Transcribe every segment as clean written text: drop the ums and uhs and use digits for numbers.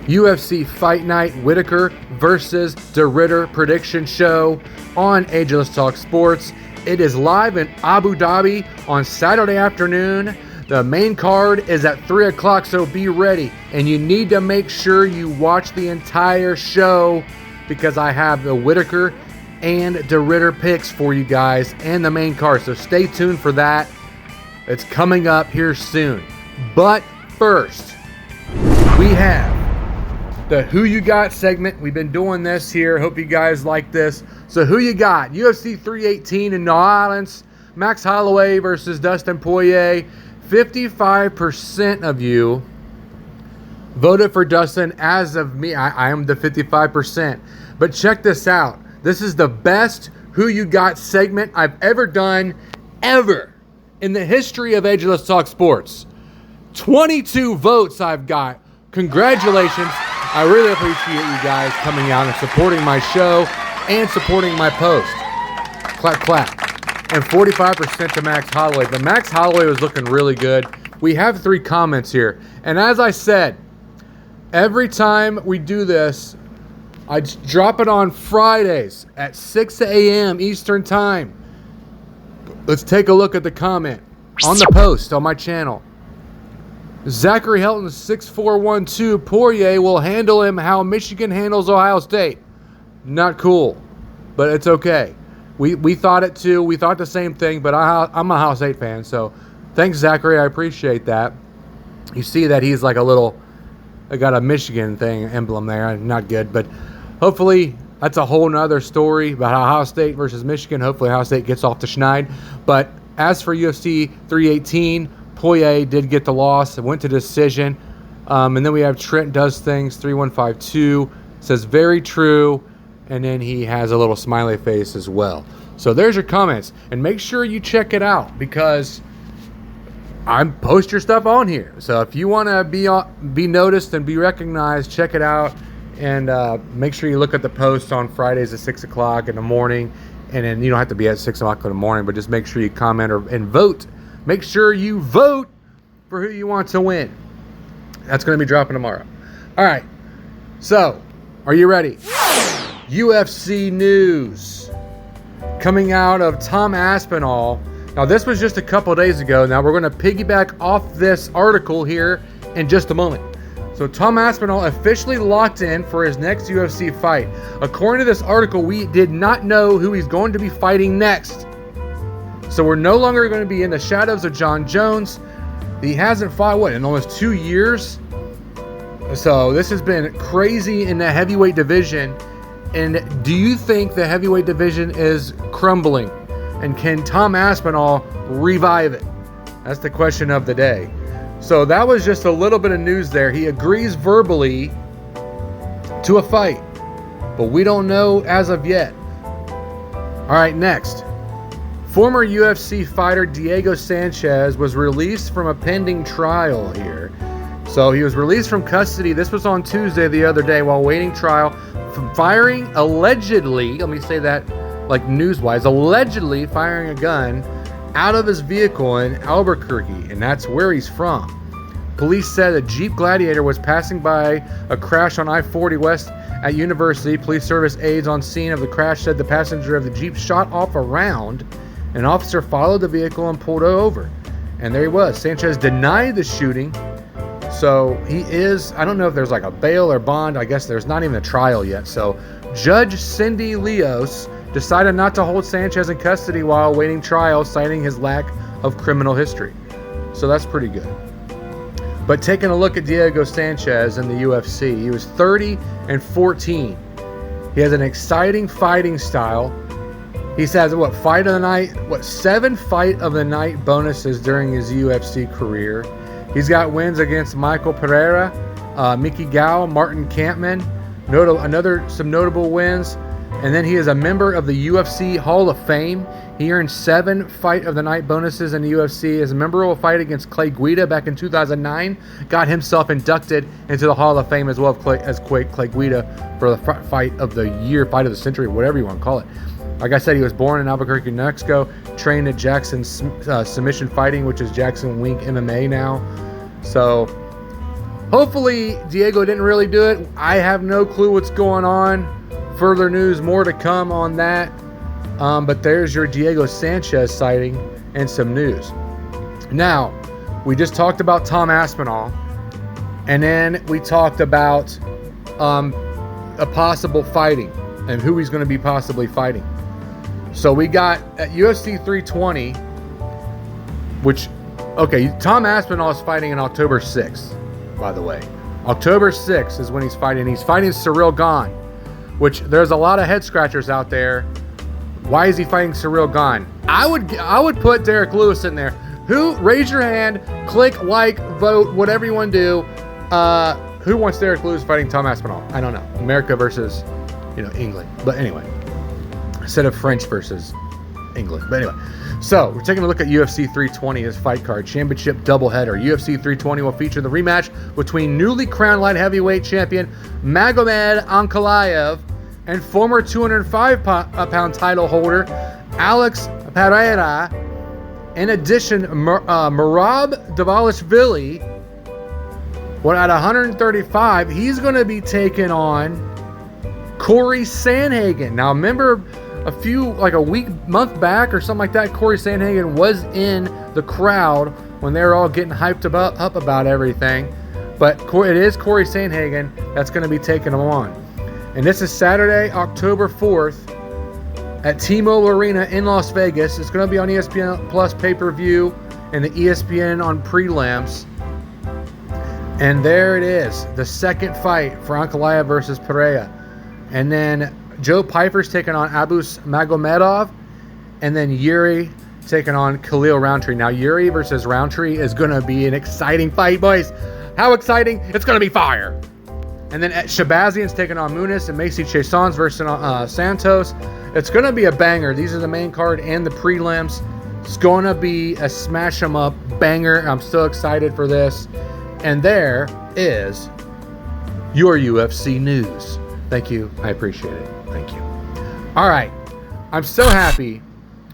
UFC Fight Night Whittaker versus de Ridder prediction show on Ageless Talk Sports. It is live in Abu Dhabi on Saturday afternoon. The main card is at 3 o'clock, so be ready. And you need to make sure you watch the entire show because I have the Whittaker and de Ridder picks for you guys and the main card. So stay tuned for that. It's coming up here soon. But first, we have the Who You Got segment. We've been doing this here. Hope you guys like this. So who you got? UFC 318 in New Orleans. Max Holloway versus Dustin Poirier. 55% of you voted for Dustin. As of me, I am the 55%. But check this out. This is the best Who You Got segment I've ever done, ever, in the history of Ageless Talk Sports. 22 votes I've got. Congratulations. I really appreciate you guys coming out and supporting my show and supporting my post. Clap, clap. And 45% to Max Holloway. But Max Holloway was looking really good. We have 3 comments here. And as I said, every time we do this, I drop it on Fridays at 6 a.m. Eastern Time. Let's take a look at the comment on the post on my channel. Zachary Helton 6412, Poirier will handle him how Michigan handles Ohio State. Not cool, but it's okay. We thought it too. We thought the same thing, but I'm a Ohio State fan, so thanks, Zachary. I appreciate that. You see that he's like I got a Michigan thing emblem there. Not good, but hopefully that's a whole nother story about Ohio State versus Michigan. Hopefully Ohio State gets off the schneid. But as for UFC 318, Poirier did get the loss. It went to decision. And then we have Trent Does Things 3152. Says very true. And then he has a little smiley face as well. So there's your comments. And make sure you check it out because I post your stuff on here. So if you want to be noticed and be recognized, check it out. And make sure you look at the post on Fridays at 6 o'clock in the morning. And then you don't have to be at 6 o'clock in the morning, but just make sure you comment and vote. Make sure you vote for who you want to win. That's going to be dropping tomorrow. All right. So, are you ready? UFC news coming out of Tom Aspinall. Now, this was just a couple days ago. Now, we're going to piggyback off this article here in just a moment. So, Tom Aspinall officially locked in for his next UFC fight. According to this article, we did not know who he's going to be fighting next. So we're no longer going to be in the shadows of John Jones. He hasn't fought, in almost 2 years? So this has been crazy in the heavyweight division. And do you think the heavyweight division is crumbling? And can Tom Aspinall revive it? That's the question of the day. So that was just a little bit of news there. He agrees verbally to a fight, but we don't know as of yet. All right, next. Former UFC fighter Diego Sanchez was released from a pending trial here. So he was released from custody. This was on Tuesday the other day while waiting trial from firing allegedly, let me say that like news-wise, allegedly firing a gun out of his vehicle in Albuquerque, and that's where he's from. Police said a Jeep Gladiator was passing by a crash on I-40 West at University. Police service aides on scene of the crash said the passenger of the Jeep shot off a round. An officer followed the vehicle and pulled it over. And there he was. Sanchez denied the shooting. So he is, I don't know if there's like a bail or bond. I guess there's not even a trial yet. So Judge Cindy Leos decided not to hold Sanchez in custody while awaiting trial, citing his lack of criminal history. So that's pretty good. But taking a look at Diego Sanchez in the UFC, he was 30-14. He has an exciting fighting style. He has, fight of the night, 7 fight of the night bonuses during his UFC career. He's got wins against Michael Pereira, Mickey Gall, Martin Kampmann, some notable wins. And then he is a member of the UFC Hall of Fame. He earned 7 fight of the night bonuses in the UFC. His memorable fight against Clay Guida back in 2009 got himself inducted into the Hall of Fame as well as Clay Guida for the fight of the year, fight of the century, whatever you want to call it. Like I said, he was born in Albuquerque, New Mexico, trained at Jackson Submission Fighting, which is Jackson Wink MMA now. So Hopefully, Diego didn't really do it. I have no clue what's going on. Further news, more to come on that. But there's your Diego Sanchez sighting and some news. Now, we just talked about Tom Aspinall, and then we talked about a possible fighting and who he's going to be possibly fighting. So we got at UFC 320, which, okay, Tom Aspinall is fighting on October 6th, by the way. October 6th is when he's fighting. He's fighting Cyril Gane, which there's a lot of head scratchers out there. Why is he fighting Cyril Gane? I would put Derek Lewis in there. Who? Raise your hand, click, like, vote, whatever you want to do. Who wants Derek Lewis fighting Tom Aspinall? I don't know. America versus, England. But anyway, instead of French versus England. But anyway, so we're taking a look at UFC 320, his fight card, championship doubleheader. UFC 320 will feature the rematch between newly crowned light heavyweight champion Magomed Ankalaev and former 205-pound title holder Alex Pereira. In addition, Merab Dvalishvili, at 135, he's going to be taking on Corey Sandhagen. Now, remember a month back or something like that, Corey Sandhagen was in the crowd when they were all getting hyped up about everything. But it is Corey Sandhagen that's going to be taking him on. And this is Saturday, October 4th at T-Mobile Arena in Las Vegas. It's going to be on ESPN Plus pay-per-view and the ESPN on prelims. And there it is, the second fight for Ankalaev versus Pereira. And then Joe Piper's taking on Abus Magomedov, and then Yuri taking on Khalil Roundtree. Now, Yuri versus Roundtree is going to be an exciting fight, boys. How exciting? It's going to be fire. And then Shabazian's taking on Muniz, and Macy Chiasson versus Santos. It's going to be a banger. These are the main card and the prelims. It's going to be a smash 'em up banger. I'm so excited for this. And there is your UFC news. Thank you. I appreciate it. Thank you. All right. I'm so happy.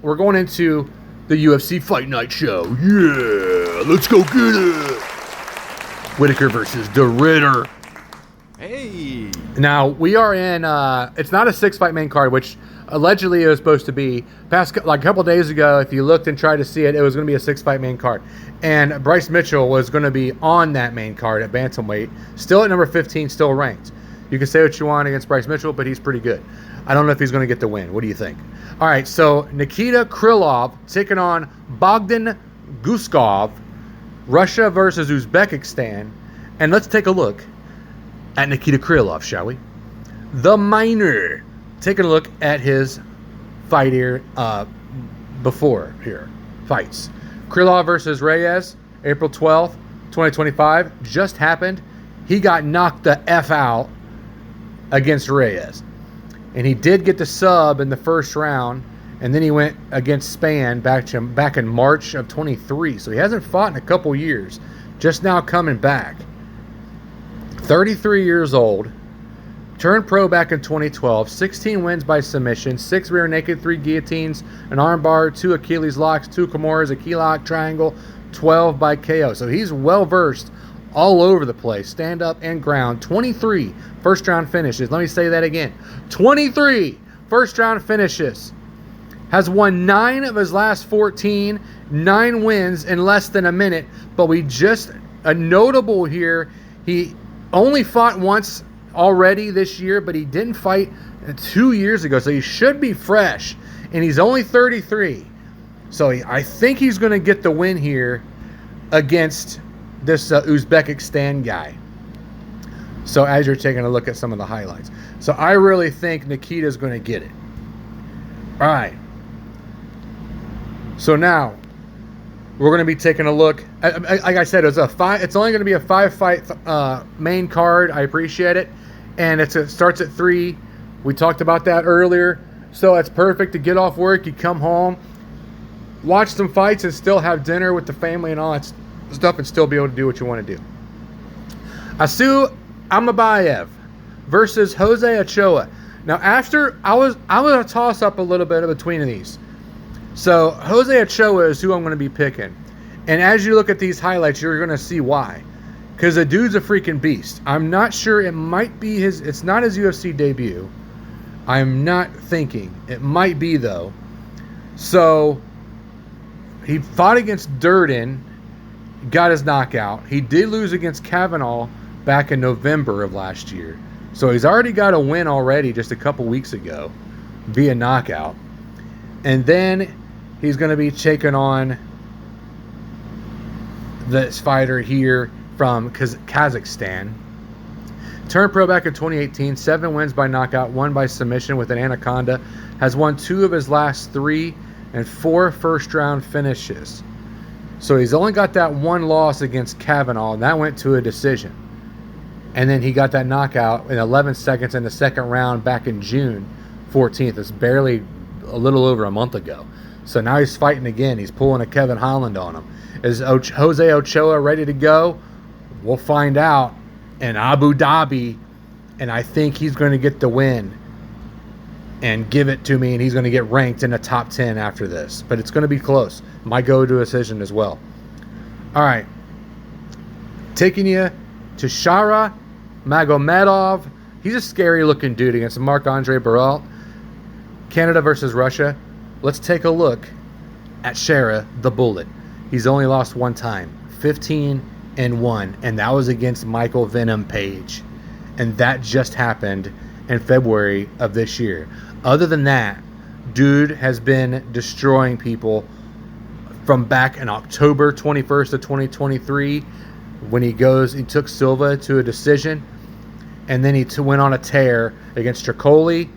We're going into the UFC Fight Night show. Yeah. Let's go get it. Whittaker versus de Ridder. Hey. Now, we are in, it's not a 6-fight main card, which allegedly it was supposed to be. A couple days ago, if you looked and tried to see it, it was going to be a 6-fight main card. And Bryce Mitchell was going to be on that main card at bantamweight, still at number 15, still ranked. You can say what you want against Bryce Mitchell, but he's pretty good. I don't know if he's going to get the win. What do you think? All right, so Nikita Krylov taking on Bogdan Guskov, Russia versus Uzbekistan. And let's take a look at Nikita Krylov, shall we? The Miner. Taking a look at his fight here before here. Fights. Krylov versus Reyes, April 12th, 2025. Just happened. He got knocked the F out against Reyes. And he did get the sub in the first round. And then he went against Spann back in March of 23. So he hasn't fought in a couple years. Just now coming back. 33 years old. Turned pro back in 2012. 16 wins by submission. 6 rear naked, 3 guillotines, an armbar, 2 Achilles locks, 2 Kimuras, a key lock, triangle, 12 by KO. So he's well versed all over the place. Stand up and ground. 23 first round finishes. Let me say that again. 23 first round finishes. Has won 9 of his last 14. 9 wins in less than a minute. But a notable here, he only fought once already this year, but he didn't fight 2 years ago, so he should be fresh, and he's only 33. So I think he's going to get the win here against this Uzbekistan guy. So as you're taking a look at some of the highlights. So I really think Nikita's going to get it. All right. So now we're going to be taking a look. Like I said, it's only going to be a 5-fight main card. I appreciate it. And it starts at 3. We talked about that earlier. So it's perfect to get off work. You come home, watch some fights, and still have dinner with the family and all that stuff, and still be able to do what you want to do. Asu Almabayev versus Jose Ochoa. Now, after I was going to toss up a little bit between these. So Jose Ochoa is who I'm going to be picking. And as you look at these highlights, you're going to see why. because the dude's a freaking beast. I'm not sure. It might be his. It's not his UFC debut. I'm not thinking. It might be, though. So, he fought against Durden, got his knockout. He did lose against Kavanaugh back in November of last year. So, he's already got a win already just a couple weeks ago via knockout. And then he's going to be taking on this fighter here from Kazakhstan. Turned pro back in 2018, 7 wins by knockout, 1 by submission with an anaconda. Has won 2 of his last 3 and 4 first-round finishes. So he's only got that 1 loss against Kavanaugh, and that went to a decision. And then he got that knockout in 11 seconds in the second round back in June 14th. It's barely a little over a month ago. So now he's fighting again. He's pulling a Kevin Holland on him. Is Jose Ochoa ready to go? We'll find out in Abu Dhabi, and I think he's going to get the win and give it to me, and he's going to get ranked in the top 10 after this. But it's going to be close. Might go to a decision as well. All right. Taking you to Shara Magomedov. He's a scary-looking dude against Marc-Andre Barriault. Canada versus Russia. Let's take a look at Shara the Bullet. He's only lost 1 time. 15-1, and that was against Michael Venom Page, and that just happened in February of this year. Other than that, dude has been destroying people from back in October 21st of 2023 when he took Silva to a decision, and then he went on a tear against Tricoli,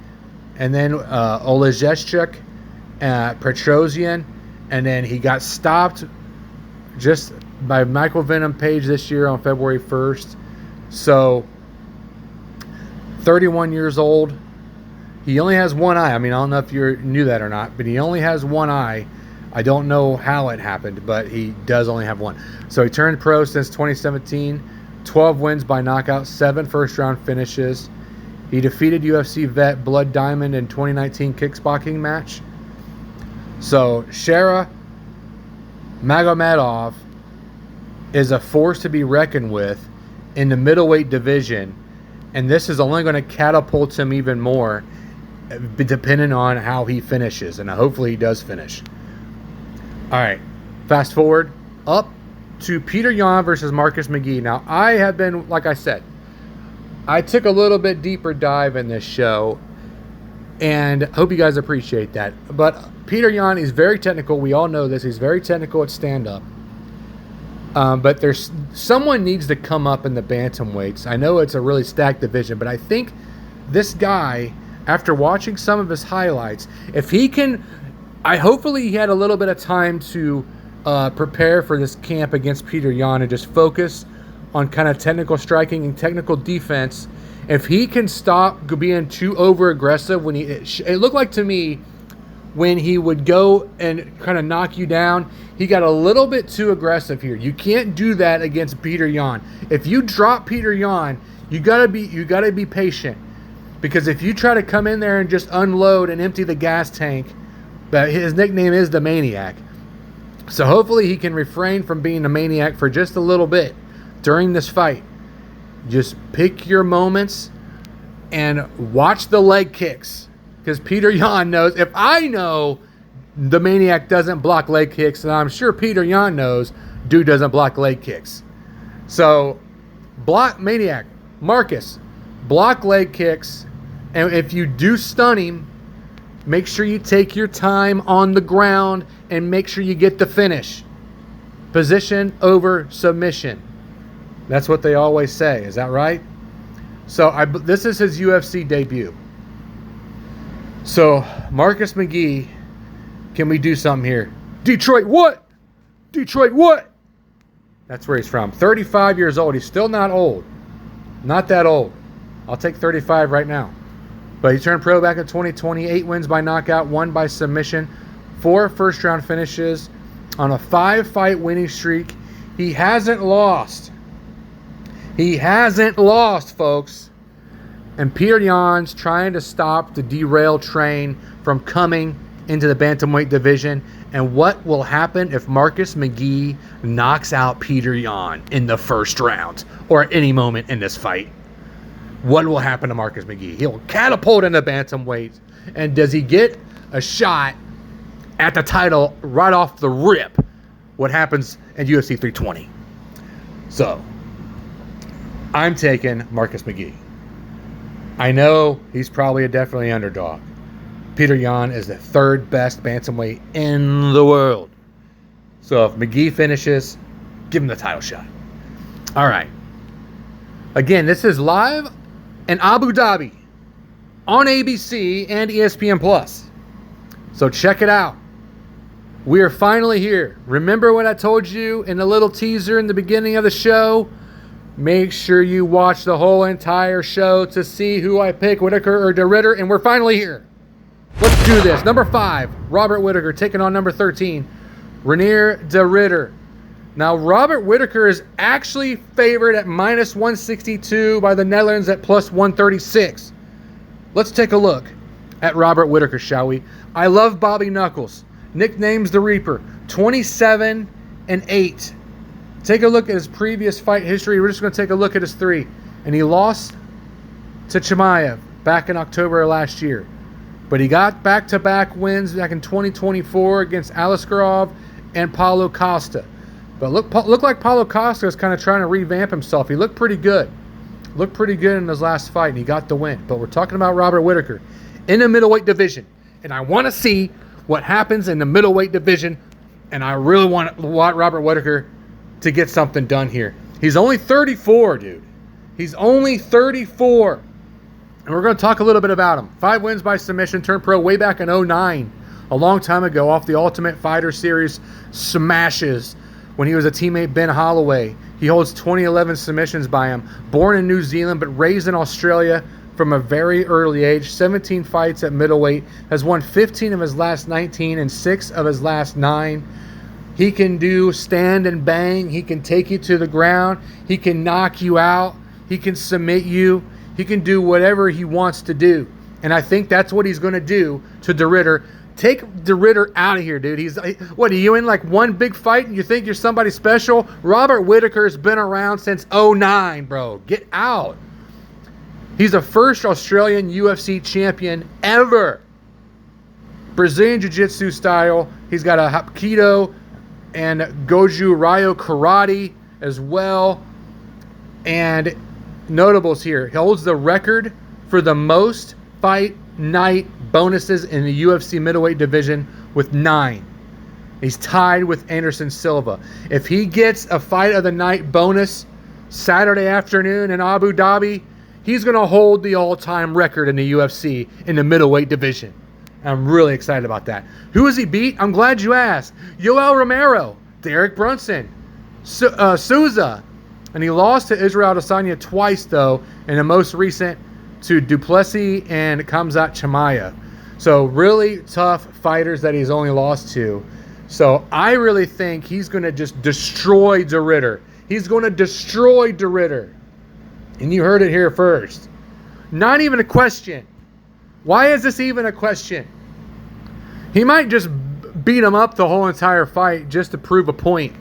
and then Olejeszczyk, Petrosian, and then he got stopped just by Michael Venom Page this year on February 1st. So, 31 years old. He only has 1 eye. I mean, I don't know if you knew that or not, but he only has 1 eye. I don't know how it happened, but he does only have 1. So he turned pro since 2017. 12 wins by knockout, 7 first-round finishes. He defeated UFC vet Blood Diamond in 2019 kickboxing match. So, Shara Magomedov is a force to be reckoned with in the middleweight division, and this is only going to catapult him even more depending on how he finishes, and hopefully he does finish. All right, fast forward up to Peter Yan versus Marcus McGhee. Now, I have been, like I said, I took a little bit deeper dive in this show, and hope you guys appreciate that. But Peter Yan is very technical. We all know this. He's very technical at stand-up. But someone needs to come up in the bantamweights. I know it's a really stacked division, but I think this guy, after watching some of his highlights, if he can, hopefully he had a little bit of time to prepare for this camp against Peter Yan and just focus on kind of technical striking and technical defense. If he can stop being too over-aggressive when it looked like to me when he would go and kind of knock you down, he got a little bit too aggressive here. You can't do that against Peter Yan. If you drop Peter Yan, you gotta be patient, because if you try to come in there and just unload and empty the gas tank, but his nickname is the Maniac. So hopefully he can refrain from being a maniac for just a little bit during this fight. Just pick your moments and watch the leg kicks, because Peter Yan knows. If I know the Maniac doesn't block leg kicks, and I'm sure Peter Yan knows dude doesn't block leg kicks. So block Maniac, Marcus, block leg kicks, and if you do stun him, make sure you take your time on the ground and make sure you get the finish. Position over submission. That's what they always say. Is that right? So this is his UFC debut. So Marcus McGhee, can we do something here? Detroit what? Detroit what? That's where he's from. 35 years old. He's still not old. Not that old. I'll take 35 right now. But he turned pro back in 2020. 8 wins by knockout, 1 by submission, 4 first-round finishes on a 5-fight winning streak. He hasn't lost. He hasn't lost, folks. And Peter Yan's trying to stop the derailed train from coming into the bantamweight division, and what will happen if Marcus McGhee knocks out Peter Yan in the first round or at any moment in this fight. What will happen to Marcus McGhee? He'll catapult into bantamweight, and does he get a shot at the title right off the rip? What happens at UFC 320? So, I'm taking Marcus McGhee. I know he's probably definitely an underdog. Peter Yan is the third best bantamweight in the world. So if McGhee finishes, give him the title shot. All right. Again, this is live in Abu Dhabi on ABC and ESPN Plus. So check it out. We are finally here. Remember what I told you in the little teaser in the beginning of the show? Make sure you watch the whole entire show to see who I pick, Whittaker or de Ridder, and we're finally here. Let's do this. Number 5, Robert Whittaker taking on number 13, Reinier de Ridder. Now, Robert Whittaker is actually favored at minus 162 by the Netherlands at plus 136. Let's take a look at Robert Whittaker, shall we? I love Bobby Knuckles. Nicknames the Reaper. 27-8. Take a look at his previous fight history. We're just going to take a look at his 3. And he lost to Chimaev back in October of last year. But he got back-to-back wins back in 2024 against Aliskerov and Paulo Costa. But looked like Paulo Costa was kind of trying to revamp himself. He looked pretty good. Looked pretty good in his last fight, and he got the win. But we're talking about Robert Whittaker in the middleweight division. And I want to see what happens in the middleweight division. And I really want Robert Whittaker to get something done here. He's only 34, dude. He's only 34. And we're going to talk a little bit about him. 5 wins by submission, turned pro way back in 2009. A long time ago off the Ultimate Fighter Series smashes when he was a teammate Ben Holloway. He holds 2011 submissions by him. Born in New Zealand but raised in Australia from a very early age. 17 fights at middleweight. Has won 15 of his last 19 and 6 of his last 9. He can do stand and bang. He can take you to the ground. He can knock you out. He can submit you. He can do whatever he wants to do. And I think that's what he's going to do to de Ridder. Take de Ridder out of here, dude. What, are you in like one big fight and you think you're somebody special? Robert Whittaker's been around since 2009, bro. Get out. He's the first Australian UFC champion ever. Brazilian Jiu-Jitsu style. He's got a Hapkido and Goju Ryo karate as well. And notables here. He holds the record for the most fight night bonuses in the UFC middleweight division with 9. He's tied with Anderson Silva. If he gets a fight of the night bonus Saturday afternoon in Abu Dhabi, he's going to hold the all-time record in the UFC in the middleweight division. I'm really excited about that. Who has he beat? I'm glad you asked. Yoel Romero, Derek Brunson, Souza. And he lost to Israel Adesanya twice, though, and the most recent to Duplessis and Khamzat Chimaev. So really tough fighters that he's only lost to. So I really think he's going to just destroy de Ridder. He's going to destroy de Ridder. And you heard it here first. Not even a question. Why is this even a question? He might just beat him up the whole entire fight just to prove a point.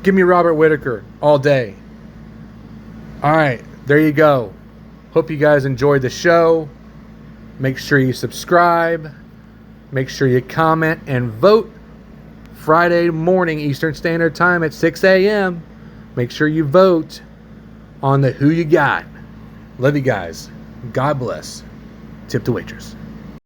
Give me Robert Whittaker all day. All right, there you go. Hope you guys enjoyed the show. Make sure you subscribe. Make sure you comment and vote. Friday morning Eastern Standard Time at 6 a.m. Make sure you vote on the who you got. Love you guys. God bless. Tip the waitress.